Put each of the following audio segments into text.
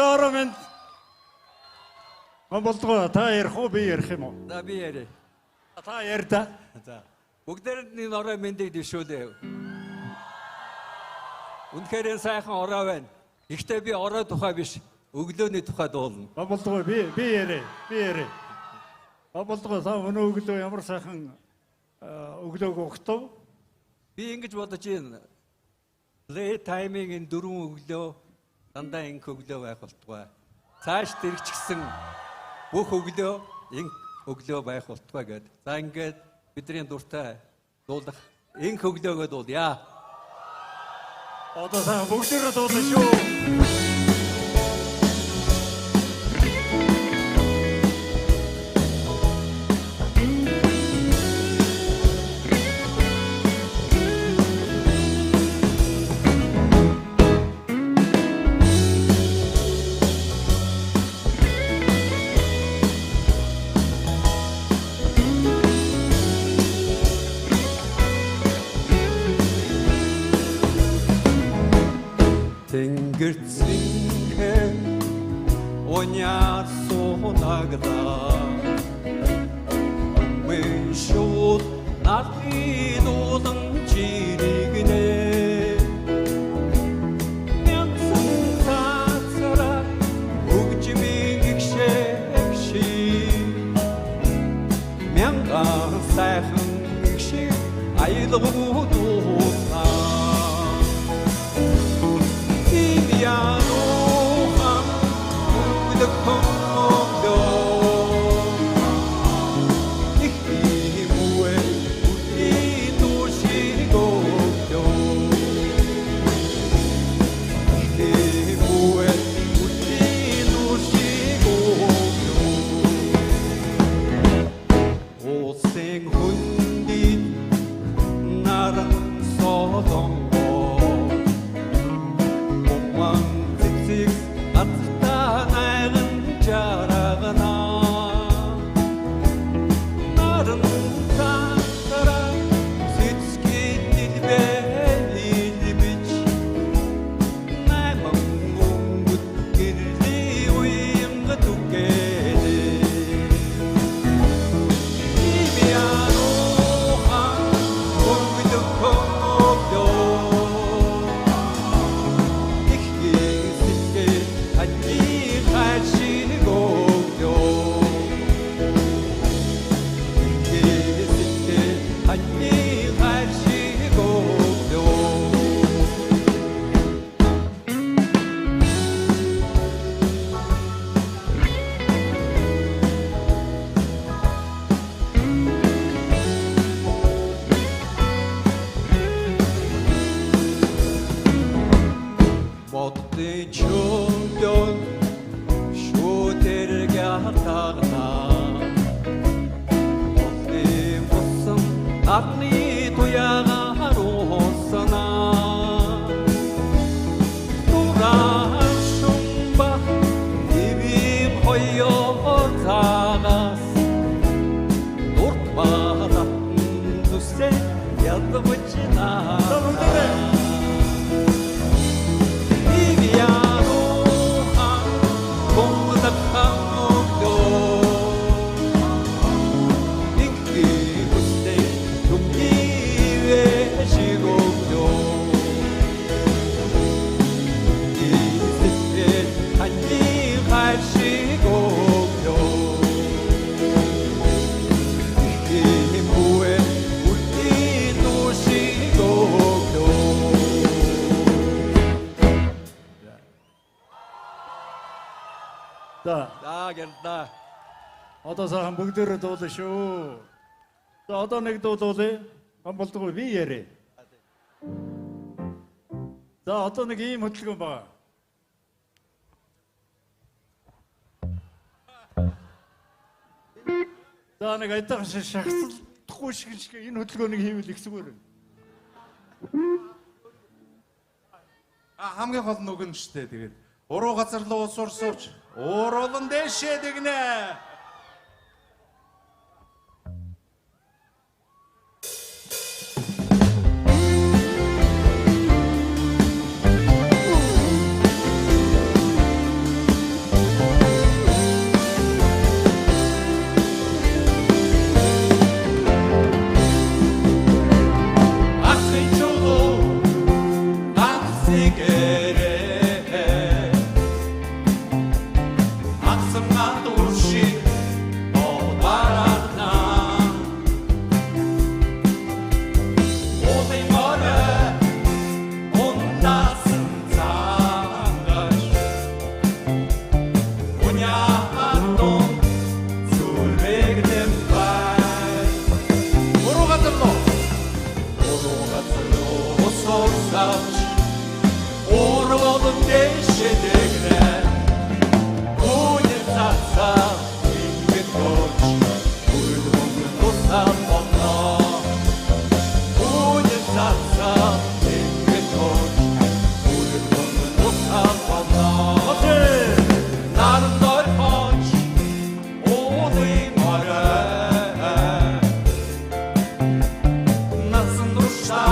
За ороо минь. Болдгоо та ярих уу би ярих юм уу? За би яриа. Та ярь та. За. Бүгдээрний орой мэндийг дэвшүүлээ. Үнэхээр сайхан орой байна. Гэхдээ би орой тухай биш, өглөөний тухай дуулна. Болдгоо би ярь. Би ярь. Болдгоо та өнөө өглөө ямар сайхан өглөөг өгтөв? Би ингэж бодож байна. Play time-ийн 4 өглөө дандаа инх өглөө байх болтугай. Цааш дэрэгчгсэн бүх өглөө инх өглөө байх болтугай гэд. За ингээд бидний дуртай дуулах инх өглөөгөө дуулъя. Одоо сайн бүгдээрээ дуулна шүү. Тэнгэрцэн оняар суунагдаа мэн шууд нарийн улан жирэгнэ мянсан цацраа өгжмийн гişэвши мянган сайхан гişиг аялгуу дуусаа Гэрдэ. Одоо сайхан бүгдээрээ дуулаа шүү. За одоо нэг дуулъя. Болдгоо би ярэ. За одоо нэг ийм хөдөлгөөн байна. За нэг айдаг шахсалдахгүй шиг энэ хөдөлгөөнийг хийвэл ихсгүүр. Хамгийн гол нь өгнө штэ тэгээд. Уруу газар руу уус урсууч. Уруулан дэшээ дэгнэ. Sorsaç, oğlum deşedekler, uydum satsa, ingin koç, uydum dostan bana. Uydum satsa, ingin koç, uydum dostan bana. Narım doy koç, oğlum ara, nasıl dursa,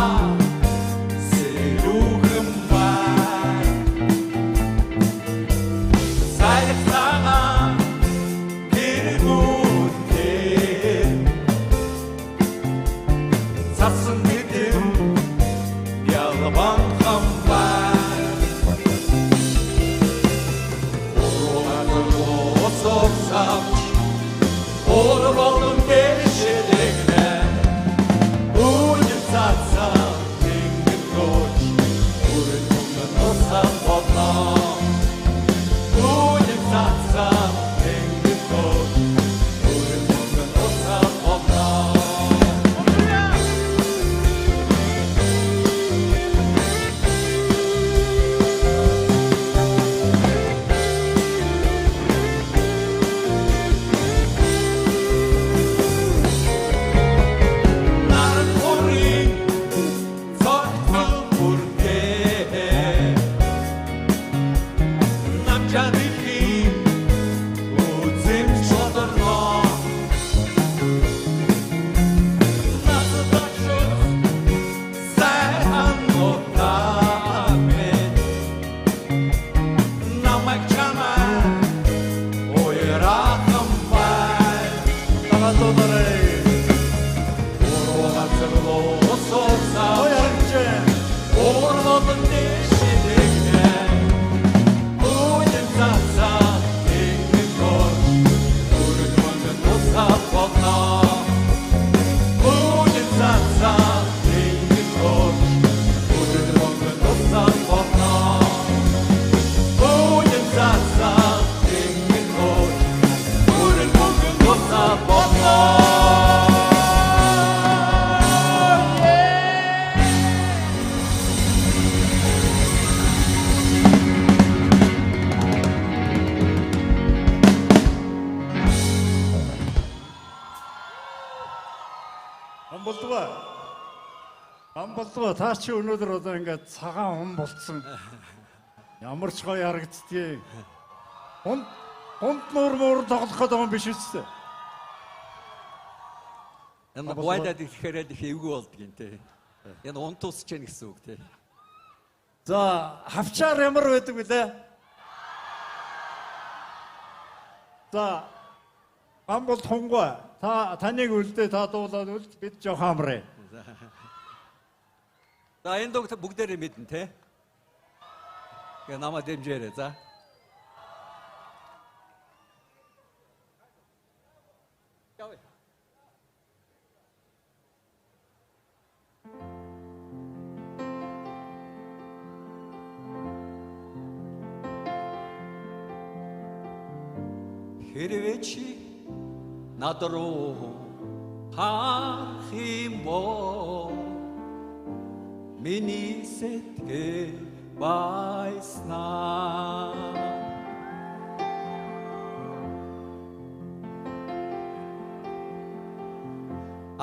Амбалдгаа та чи өнөөдөр одоо ингээд цагаан хүн болцсон. Ямар ч гоё харагддгийг. Хонд нуур тоглох гэдэг юм биш үстэ. Энэ гойдад ихэхээр л их эвгүй болдго юм те. Энэ унт усч яах гэсэн үг те. За, хавчаар ямар байдаг вүлээ? За, амбалд хонгой. Таныг үлдээ та дуулаад үлд бид жоох амраа. За энэ дог бүгдээрээ мэднэ те. Гэ намаа дэмжээрэй за. Хэрвээ чи над руу харах юм бол миний сэтгэл байснаа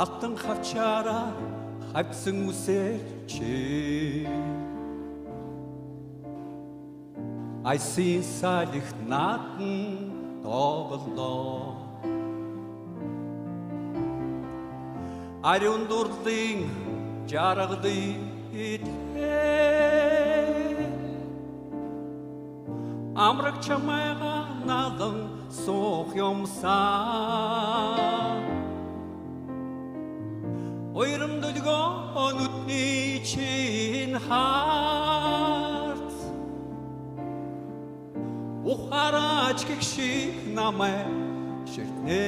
алтан хавчаараа хавьсан үсэр чи айсын салих наатан тоглоо ариун дурлын жаргалыг амраг чамайга надан суух юмсан ойром дөлгөө нүдний чин харт ухараач гихшиг намай ширтнэ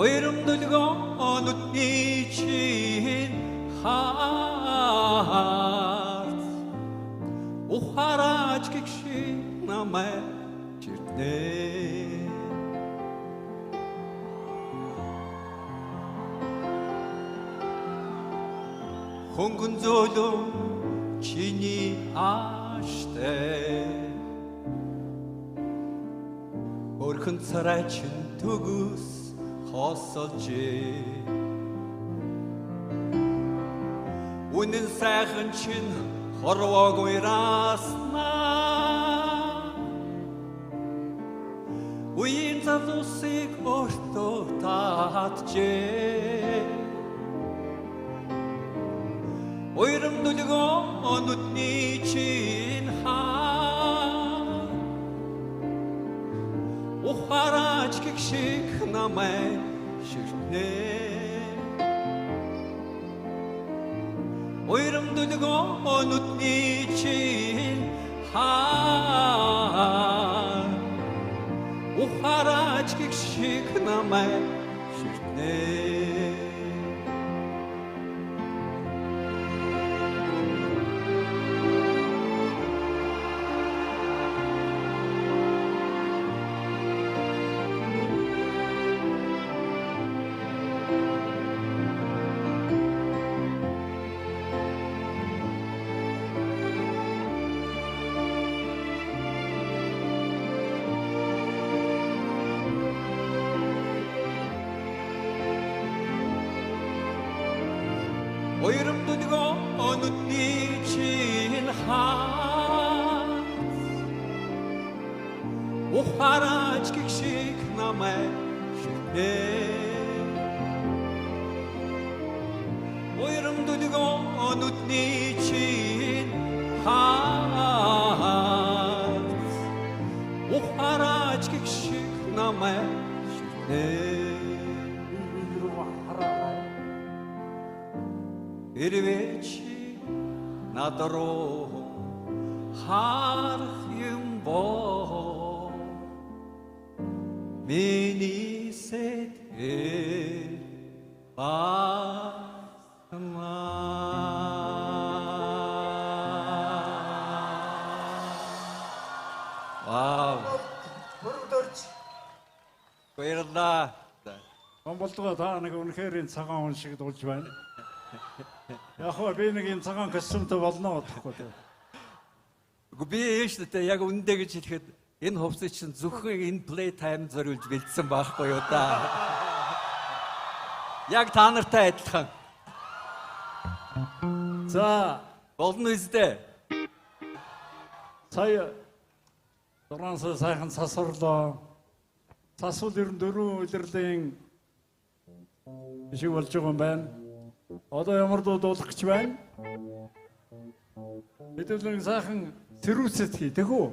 ойром дөлгөө нүдний чин харт ухараач гихшиг намай ширтнэ хөнгөн зөөлөн чиний ааштай өрхөн царай чин төгөөс хосолжээ үнэн сайхан чин хорвоогүй раснаа үеийн залуусыг өөртөө татжээ Ойром дүлгөө нүдний чин хаа ухаараач гихшиг намай ширтнэ Ойром дүлгөө нүдний чин хаа ухаараач гихшиг намай ширтнэ Ойром дүлгөө нүдний чин хаа ухаараач гихшиг намай ширтнэ Ойром дүлгөө нүдний чин хаа ухаараач гихшиг намай ширтнэ Хэрвээ чи над руу харах юм бол миний сэтгэл Вау. Баярлалаа. Монголдоо та нэг үнэхээр энэ цагаан хүн шиг дуулж байна. Яг хөө би нэг энэ цагаан костюмтай болно гэхгүй. Үгүй би ээжтэй яг үндэ гэж хэлэхэд энэ хувцас чинь зөвхөн энэ play time зориулж бэлдсэн байхгүй юу да. Яг та нартай адилхан. За, Болно үстэй. сая Торонто сайхан сасварлаа. Сасвал 94 удирдлын шиг болж байгаа юм байна. Одоо ямар дуулах гэж байна? Хэдүүлэн сайхан тэрүүцэт хий, тэхүү.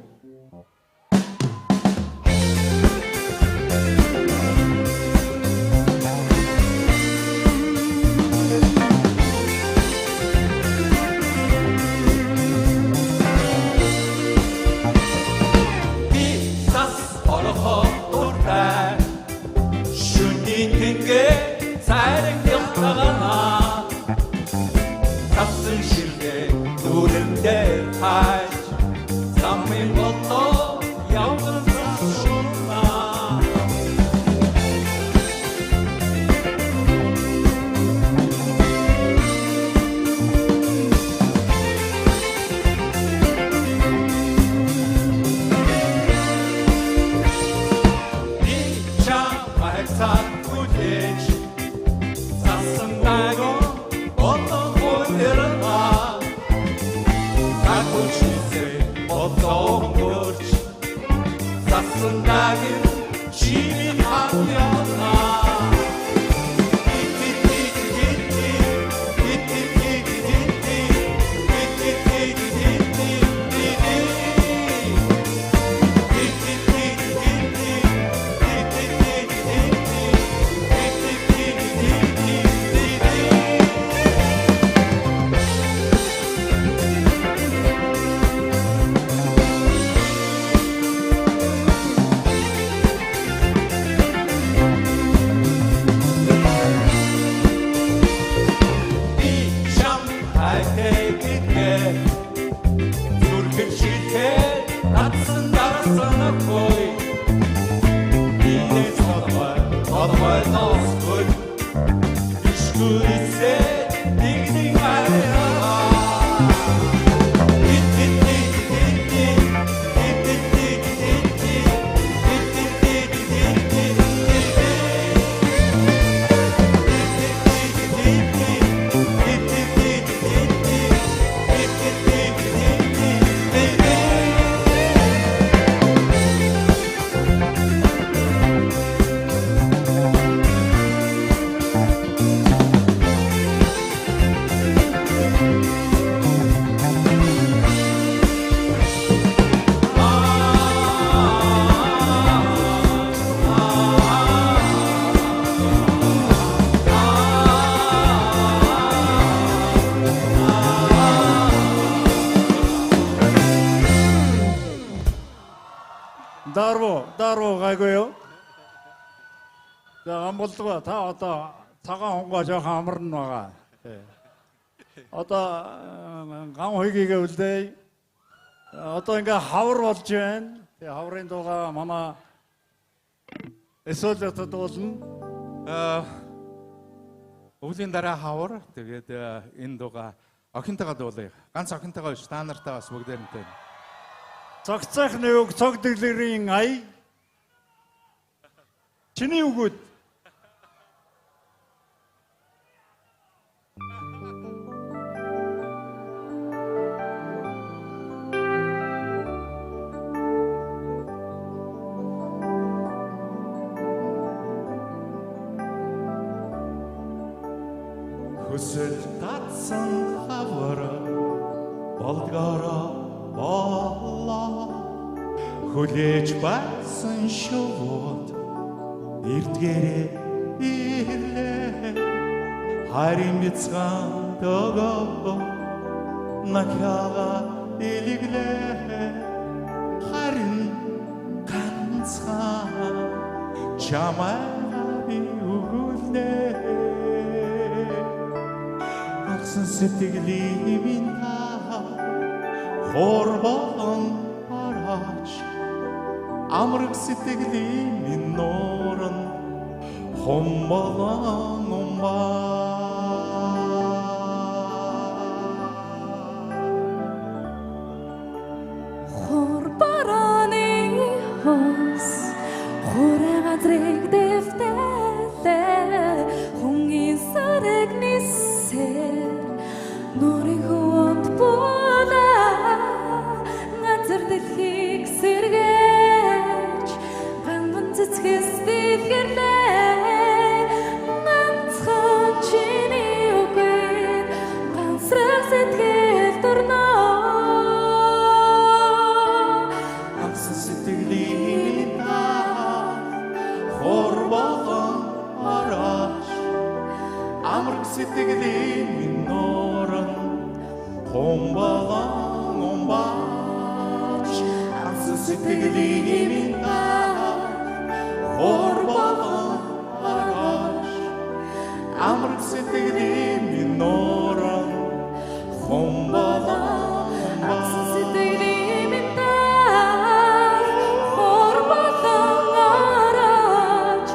Good, it's said, ding ding, 따로 가고요. 자, 안 볼두가 다 어떤 사과 홍과 저 가물은 와가. 예. 어떤 강호기가 올때 어떤 그 하울 왔지엔 하울인도가 마마 에서저도 도든 өвлийн дараа хавар тэгээд эндуга охинтойгоо дуулъя. Ганц охинтойгоо ш та нартай бас бүгдээрнтэй. цогцох нэг цогдөглөрийн ай чиний үгүүд Хүсэл татсан хавар болдгороо боллоо. Хүлээж байсан шууд эрдгээрээ ирлээ. Харин бяцхан догоо накяга илиглээ. Харин ганцхан чамайг үгүлээ. Агсан сэтгэлийн минь та хорвон араач амраг сэтгэлийн минь нууран хомболон Хорбороны хос хорага дрэг дэвтэлээ хонгийн сарэг нисэр нурыг хөвөнд буула газар дэлхийг сэргээж ганган цэцгэс дэлгэрлээ ганцхан чиний үгээр ганцраг сэтгэл дурнаа агсан сэтгэлийн та хорвон араач амраг сэтгэлийн минь нууран хомболон умбаач агсан сэтгэлийн минь та хорвон араач амраг сэтгэлийн минь нууран хомболон Агсан умбаач сэтгэлийн минь та хорболон араач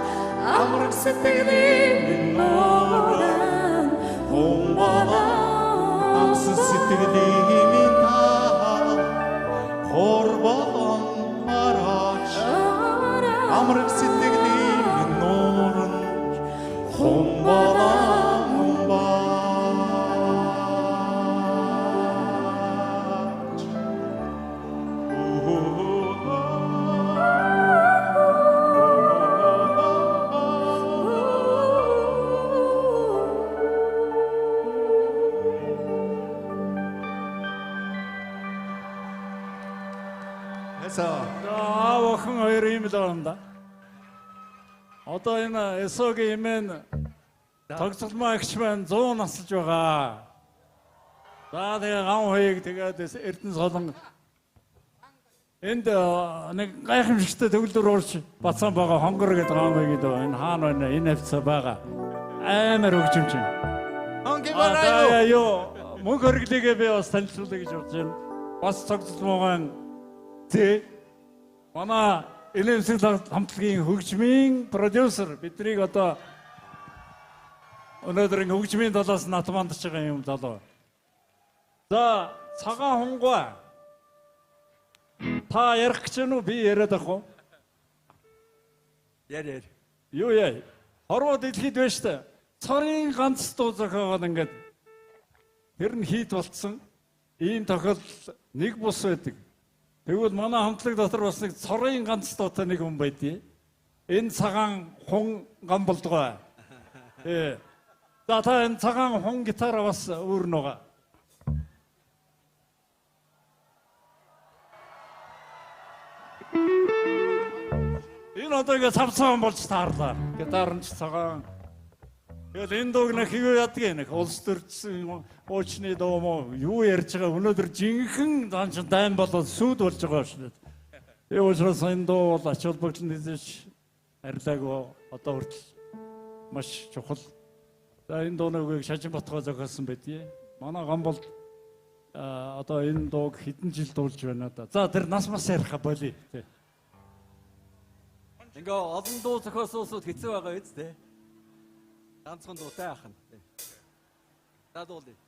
амраг сэтгэлийн минь нууран хомболон агсан сэтгэлийн минь та хорвон араач амраг сэтгэлийн минь нууран хомболон умбаач 해서 охин хоёр юм л байна. Одоо энэ эсогийн имэн тогтолмоо агч маань 100 насалж байгаа. За тэгээ ган хоёыг тэгээд Эрдэнэ солон энд нэг гайхамшигтай төгөлдөр уурч бацсан байгаа хонгор гэдэг ган хоёг энэ хаана байна энэ хавцаа байгаа. Амар хөгжимч юм. Онги Аа ёо мөнх хөрглөгээ би бас танилцуулъя гэж бодож байна. Бас тогтолмоогийн Тэ манай элемсэл хамтлагийн хөгжмийн продюсер биднийг одоо өнөөдөр хөгжмийн талаас натмандж байгаа юм залуу. За цагаан хонгой та ярих гэж нү би яриад ах уу? Яр. Юу яа? Хорвоо дэлхийд байна штэ. Цорын ганц дуу зохиогоод ингээд тэр нь хийд болцсон. Ийм тохиолдол нэг бус байдаг. Тэгвэл манай хамтлаг дотор бас нэг цорын ганц дуутай нэг хүн байдгийг. Энэ цагаан хун гам болдгоо. За та энэ цагаан хун гитара бас өөр нөгөө. Энэ одоо ингэ цавцаан болж таарлаа. Гитар нь ч цагаан. Тэгэл энэ дууг нэг хийг яддаг нэг улс төрчсөн уучны дуу мó юу ярьж байгаа өнөөдөр жинхэнэ данч дайм болоод сүйд болж байгаа шүү дээ. Тэгээ учраас энэ дуу бол ач холбогдол нэгж арилаагүй одоо хүртэл маш чухал. За энэ дууныг Шажинбатгаа зохиосон байдгийг. Манай гам бол одоо энэ дууг хэдэн жил дуулж байна да. За тэр нас мас яриха болий. Ингээ олон дуу зохиосуусууд хэцүү байгаа биз дээ. Ганцхан дуутай ахна. За дуулъя.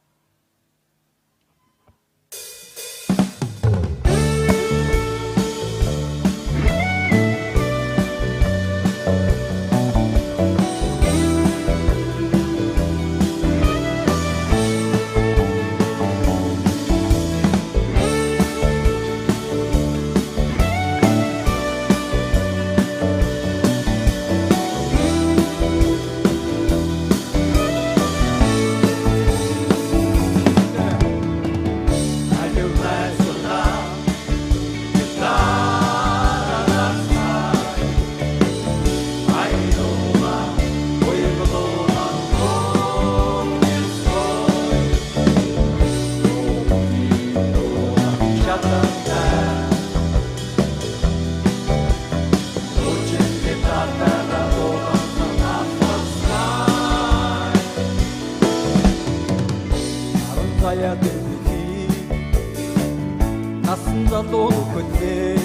Насан залуу нөхөдөө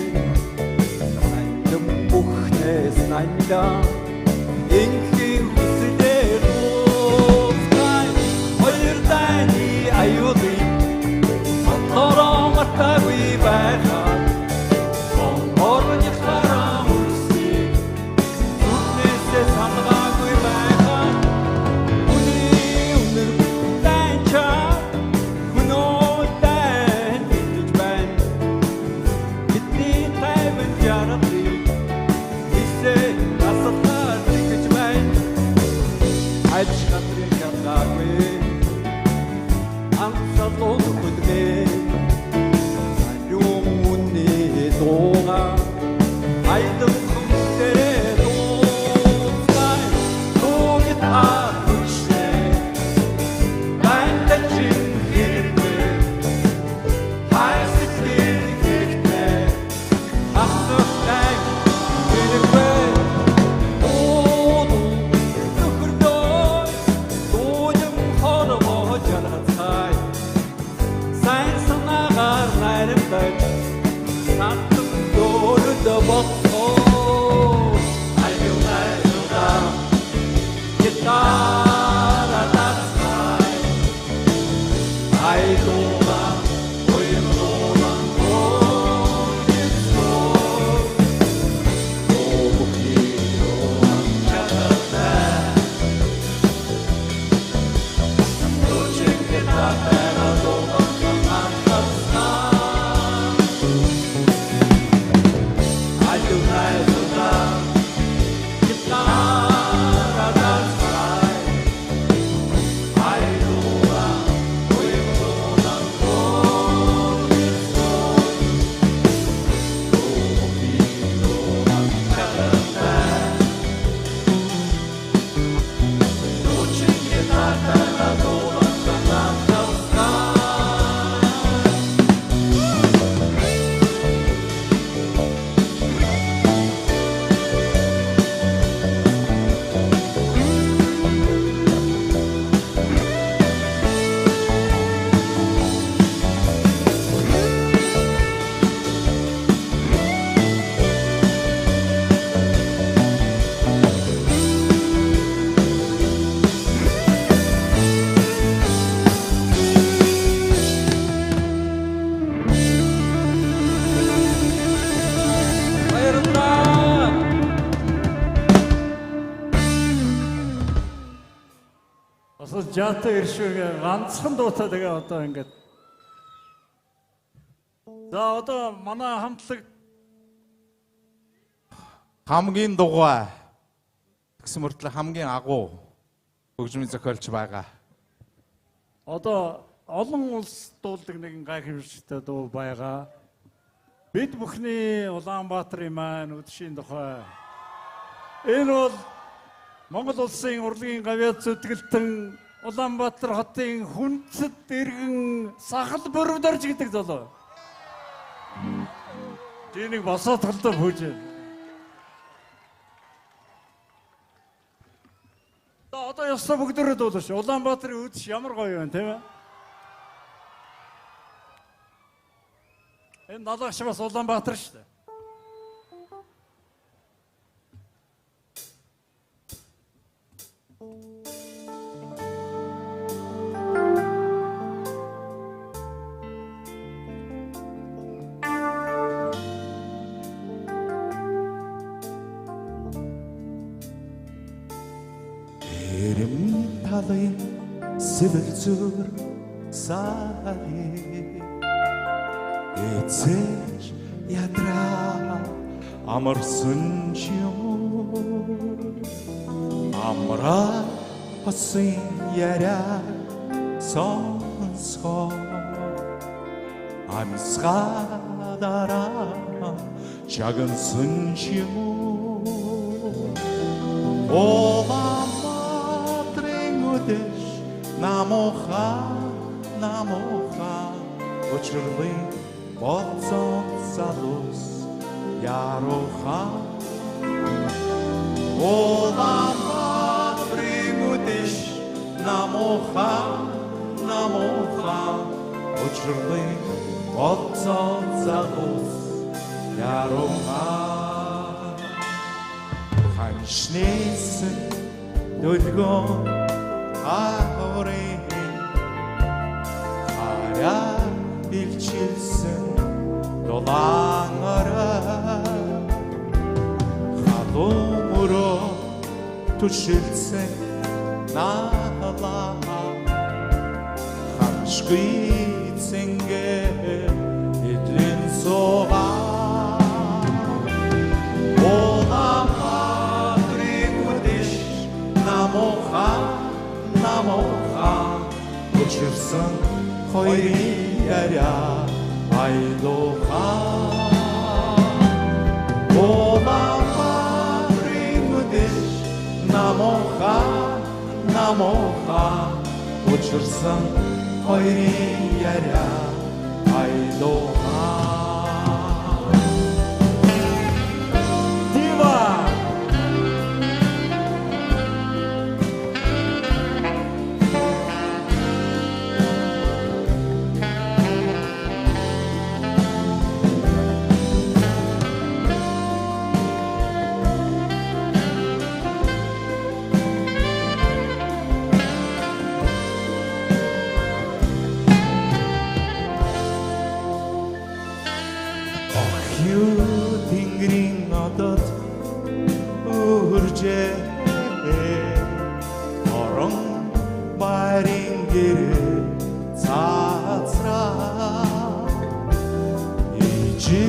андам бүхнээс нандаа инхийн хүслээр уусгай хоёр дайны аюулын мотороо мартаагүй байхаа орны хараа үрсээ үнээсээ санагаагүй байхаа үний үнэр дайча Жаатай иршүүгээ ганцхан дуутай тэгээ одоо ингээд. За одоо манай хамтлаг хамгийн дугуй гэсэн мөртлөө хамгийн агуу хөгжмийн зохиолч байгаа. Одоо олон улс дуулдаг нэгэн гайхамшигтай дуу байгаа. Бид бүхний Улаанбаатарын маань үдшийн тухай. Энэ бол Монгол улсын урлагийн гавьяа зүтгэлтэн Улаанбаатар хотын хүндэт иргэн сахал бүрвдэрж гэдэг золоо. Тэнийг босоод толдоо хөөж. Одоо ёстой бүгдээрээ дуулаач. Улаанбаатарын үдш ямар гоё вэ, тийм ээ? Энэ налагч бас Улаанбаатар шүү дээ. Эрэм талын сэвэлзүр сари эцэж ядраа амарсан чим амра хосын яриа сонсгоо амсгадараа чагансан чим Улаанбаатарын үдэш намууха учирлын болцон залуус яруха Улаанбаатарын үдэш намууха учирлын болцон залуус яруха Ханшнэсэн дөлгөн ахорын хараа илчилсэн долонгороо халууроо түшилсэн наалаа ханшгийцэнгээ эдлэн суугаа намууха учирсан хоёрын яриа айлууха Улаанбаатарын үдэш намууха учирсан хоёрын яриа айлууха Тэнгэрийн одод үржээ орон байрын гэрээ цаацраа ижи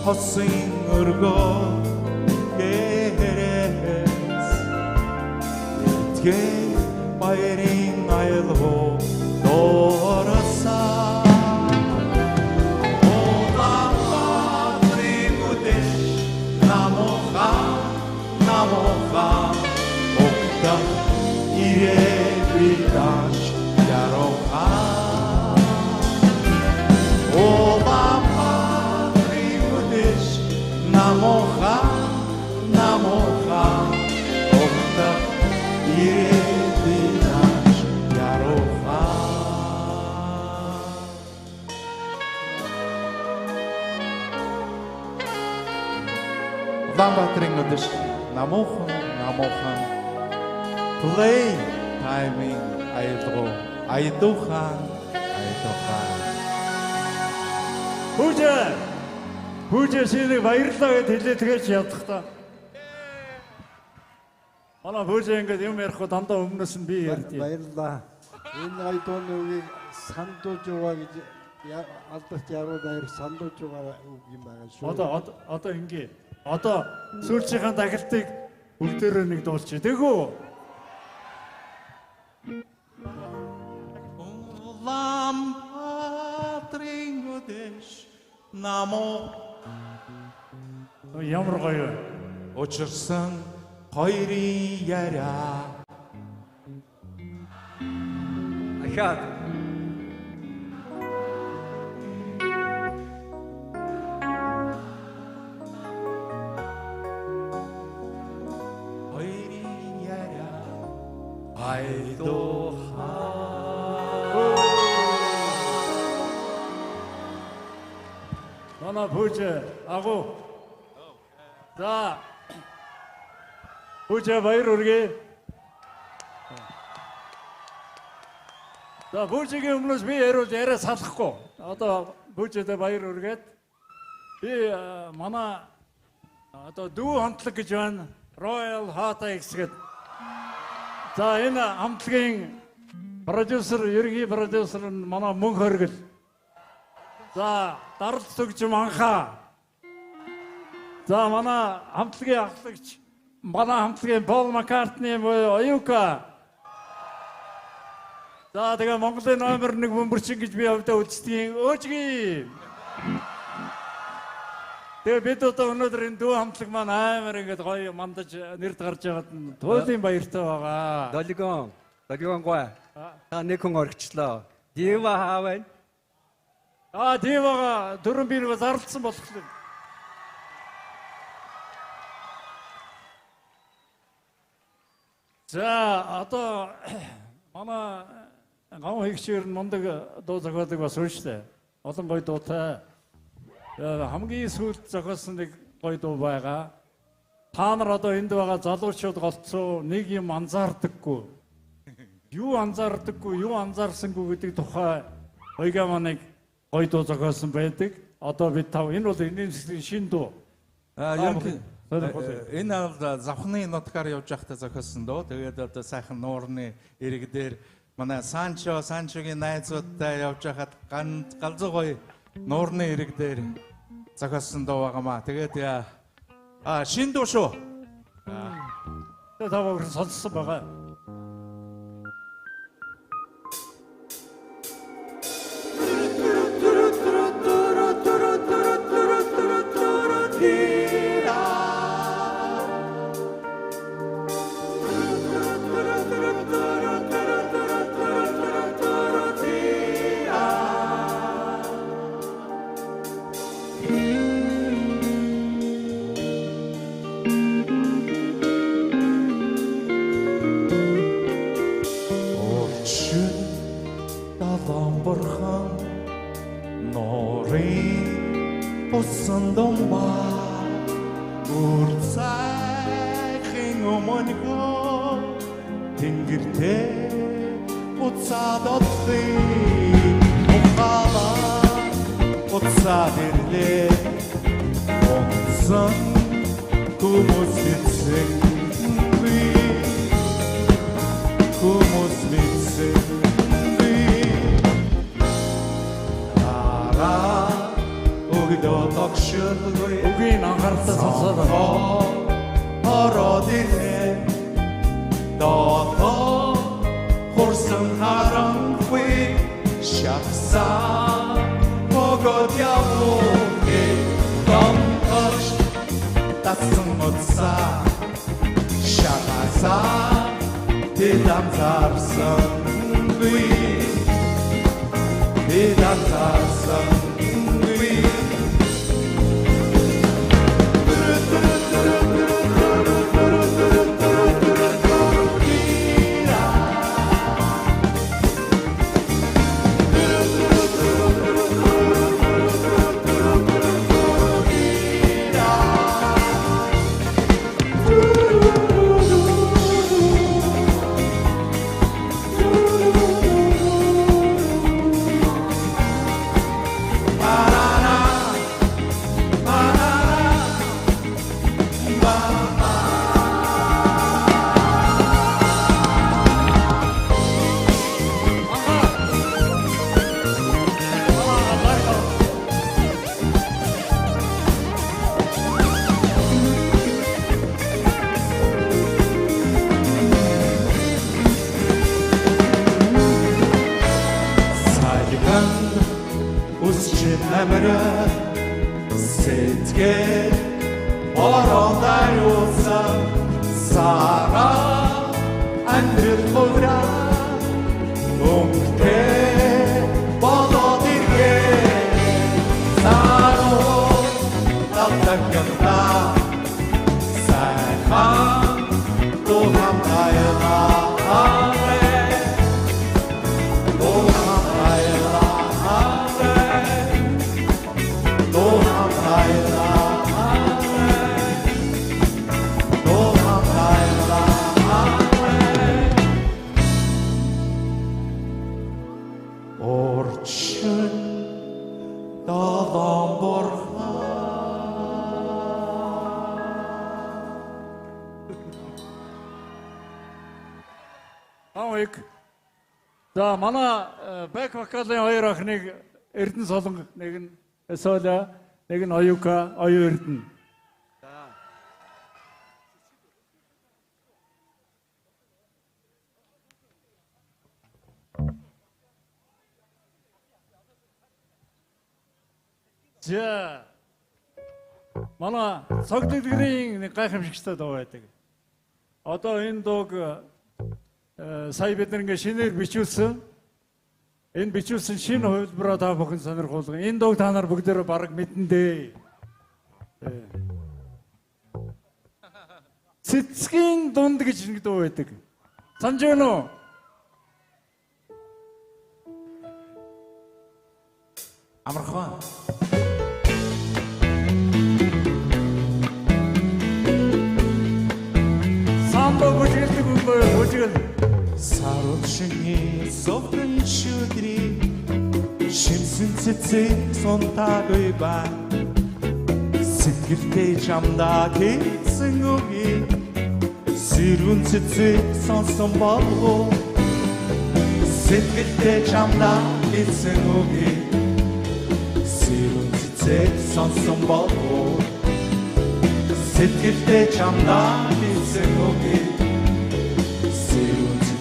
хосын өргөө гэрээс эдгээ байрын айлгуу дооросаа намууха окта иребиташ яроха Улаанбаатарын үдэш намууха окта иребиташ яроха Улаанбаатарын үдэш намуухан play timing айдуухан Хүүжээ шинийг баярлалаа гэд хэлээ тэгэж ядах та. Манай хүүжээ ингээд юм ярихгүй дандаа өмнөөс нь би ярьдیں۔ Баярлалаа. Энэ айдууны үгийг сандуулж байгаа гэж алдарт яруу даяар сандуулж байгаа үг юм байгаа шүү. Одоо ингээ. Одоо сүүлчийн дахилтыг бүгдээрээ нэг дуулчих. Тэгүү. Улаанбаатарын үдэш намуу ямар гоё учирсан хоёрын яриа Ахаад манай Пүүжэ агуу. За. Пүүжэ баяр хүргэе. За Пүүжэгийн өмнөөс би яриа салахгүй. Одоо Пүүжэдээ баяр хүргээд би манай одоо дүү хамтлаг гэж байна. Royal Hot X гэдэг. За энэ хамтлагийн продюсер, ерөнхий продюсер нь манай Мөн Хоргил. За даралт төгжим анхаа. За манай хамтлагийн ахлагч, манай хамтлагийн Пол Маккартни буюу Оюка. За тэгээ Монголын номер 1 бөмбөрчин гэж би явдаа үзтгийн Өөжгийн. Тэгээ бид одоо өнөөдөр энэ дүү хамтлаг маань амар ингээд гоё мандаж нэрд гарч байгаад туйлын баяртай байгаа. Долгион гоо. Та нэг хүн орчихлоо. Дива хаавэн. Дивага дөрөн биеийг зарлцсан болохоор. За одоо манай гам хэгчээр мундаг дуу зохиолыг бас унштай. Олон гоё дуутай. Хамгийн сүүлд зохиосон нэг гоё дуу байгаа. Та нар одоо энд байгаа залуучууд голцоо нэг юм анзаардаггүй. Юу анзаардаггүй, юу анзаарсангүй гэдэг тухай ойга манайг гоё дуу зохиосон байдаг. Одоо бид тав энэ бол энэний шин дуу. Энэ бол завхны нутгаар явж байхдаа зохиосон дуу. Тэгээд одоо сайхан нуурны ирэг дээр манай Санчогийн найзуудтай явж байхад галзуу гоё нуурны ирэг дээр зохиосон дуу байгаамаа. Тэгээд шин дуу шүү. Тэгээд таваар сонссон байгаа. Үгийн анхааралтай сонсоод байна. Ороод ирээ доо хурсан харанхуй шахсан богод явууны домточ татсан моцаа шахасан тэдам зарсан тэдам зарсан Oh Орчин долоон бурхан Авик. За манай бэк вокалын хоёр охиныг Эрдэнэ Солонго нэг нь Эсола нэг нь Оюка Оюу Эрдэнэ. За манай цогцлогын нэг гайхамшигтай дуу байдаг. Одоо энэ дууг сая бид нэг шинээр бичүүлсэн. Энэ бичүүлсэн шинэ хувилбараа та бүхэн сонирхолтой. Энэ дууг та нар бүгдээрээ бараг мэднэ дээ. Цэцгийн дунд гэж нэг дуу байдаг. Санаж байна уу? амархан Самбо бүжгэлдэг үгүй бүжгэл. Саручгийн софрын шүдрий шимсэн цэцэг сонтагой ба сэтгэлтэй чамдаа хийсэн үгүй сэрүүн цэцэг сонсон болов сэтгэлтэй чамдаа хийсэн үгүй сэрүүн цэцэг сонсон болов сэтгэлтэй чамдаа хийсэн үгүй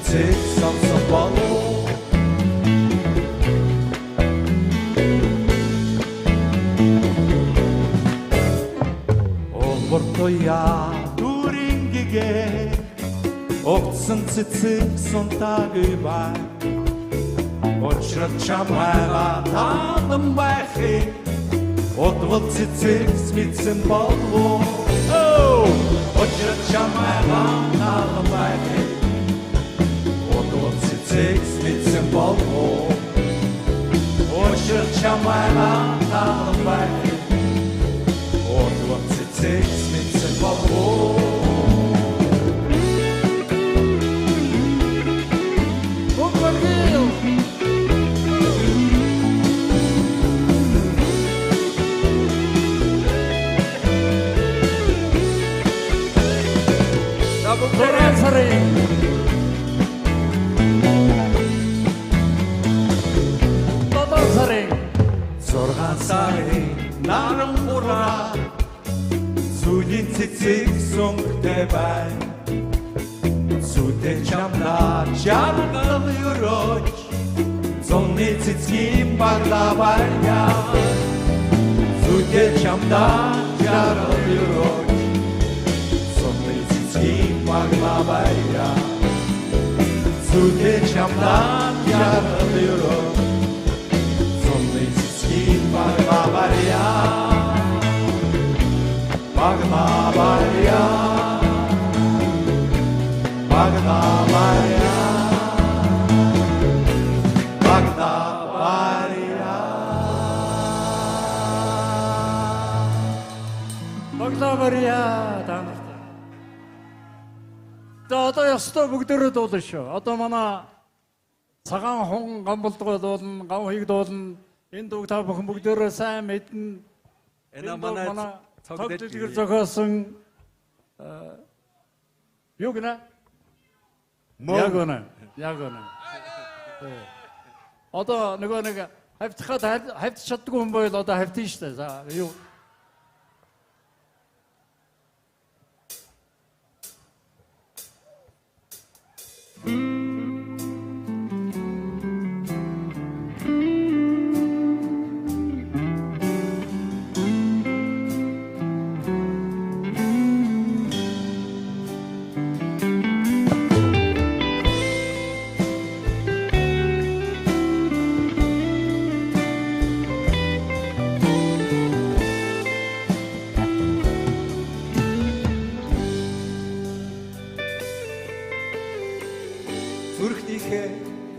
Take some follow. Омбортоя дурингиге огцсон цэцэг сонтагой бай Очрол чамайга таалан байхыг Одвол цэцэг смитсэн болов Очрол чамайга таалан байхыг Six bits and ball or should Chamana have back or what's it 6 bits and ball Наран хура Зүлийн цэцэг сонготой бай Зүтэй чамдаа жаргал өрөөж Зонны цэцгийн багла байя Зүтэй чамдаа жаргал өрөөж Зонны цэцгийн багла байя Зүтэй чамдаа жаргал өрөөж Bagmabaria Bagmabaria Bagmabaria Bagmabaria Баглавария таамартай. За одоо ёстой бүгдээрээ дуулна шүү. Одоо манай цагаан хүн гамболдгой дуулна, гам хийг дуулна. Энэ дууг та бүхэн бүгдээрээ сайн мэднэ. Энэ манай цогцлогоор зохиосон юу гэнэ? Яг үнэ. Одоо нэг хавьт чаддгүй хүн байл одоо хавьтын штэ. За юу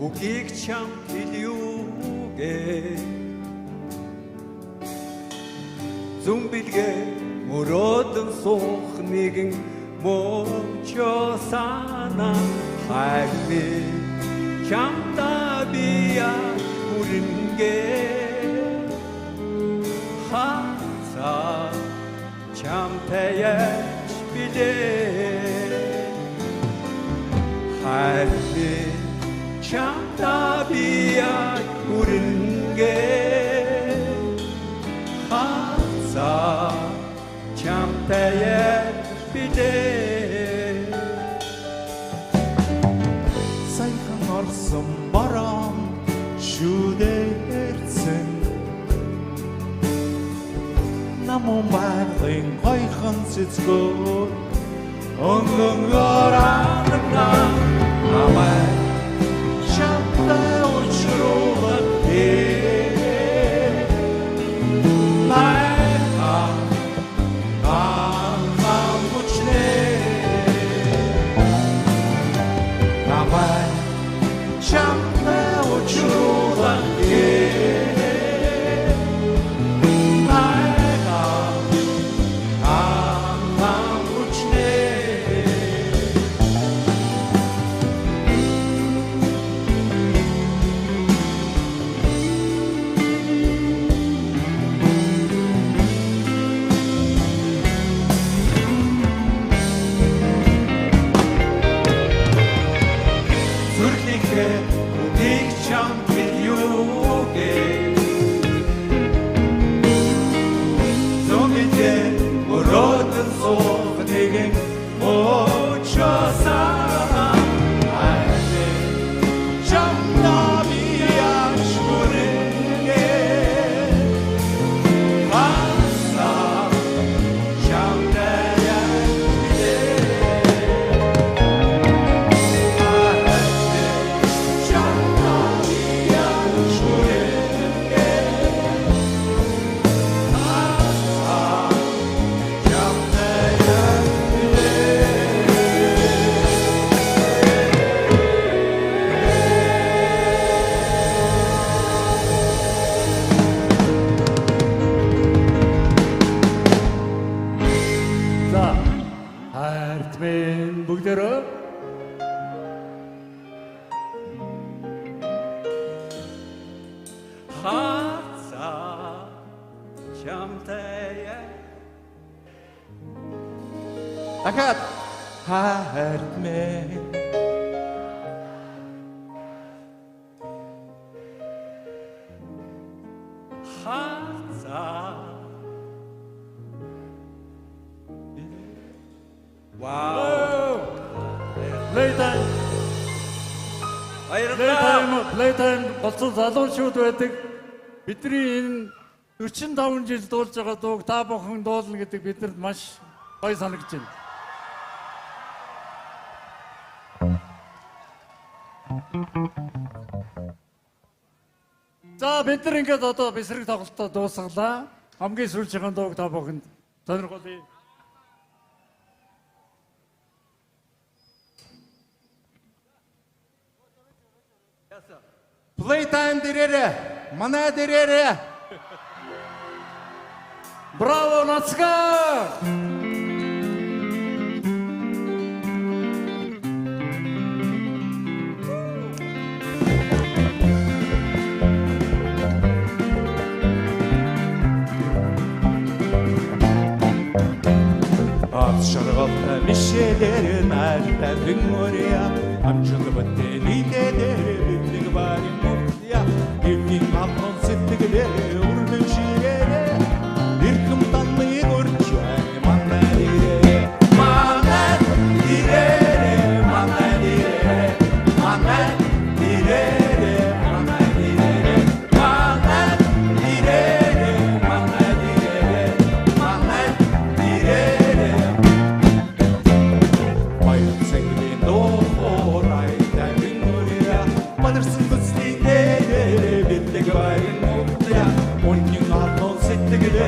Үгийг чам хэльюгээ Зүн билгээ мөрөөдөн суух нэгэн мөчөө санаа хайрны чамдаа бия хүрэн таяж билээ хайрны чамта би яг хүрэнгээ хазаа чамта яг билээ Сайхан орсон борон шүдэрсэн Намун байгалийн гойхон цэцгөө Онгонгоор анна намай чамтай учруулах дахиад хайрт минь хазаа вау Playtime Playtime болсон залуучууд байдаг. Бидний энэ 45 жил дуулж байгаа дууг та бүхэн дуулна гэдэг бидэнд маш гоё санагдаж байна. За бид нар ингээд одоо бисрэг тоглолтоо дуусгалаа. Хамгийн сүүлчийн дууг та бүхэнд сонирхолтой. Playtime дээрээ манай дээрээ Браво, Нацгар! Шаргалтай мишэлэр нартай бимөрия амжил бэтэлидээр битэг барин мутя гинин амон сэтгэлээ үрдэн ширээ ирхэм танны урчаа манайрээ Onning alon settigde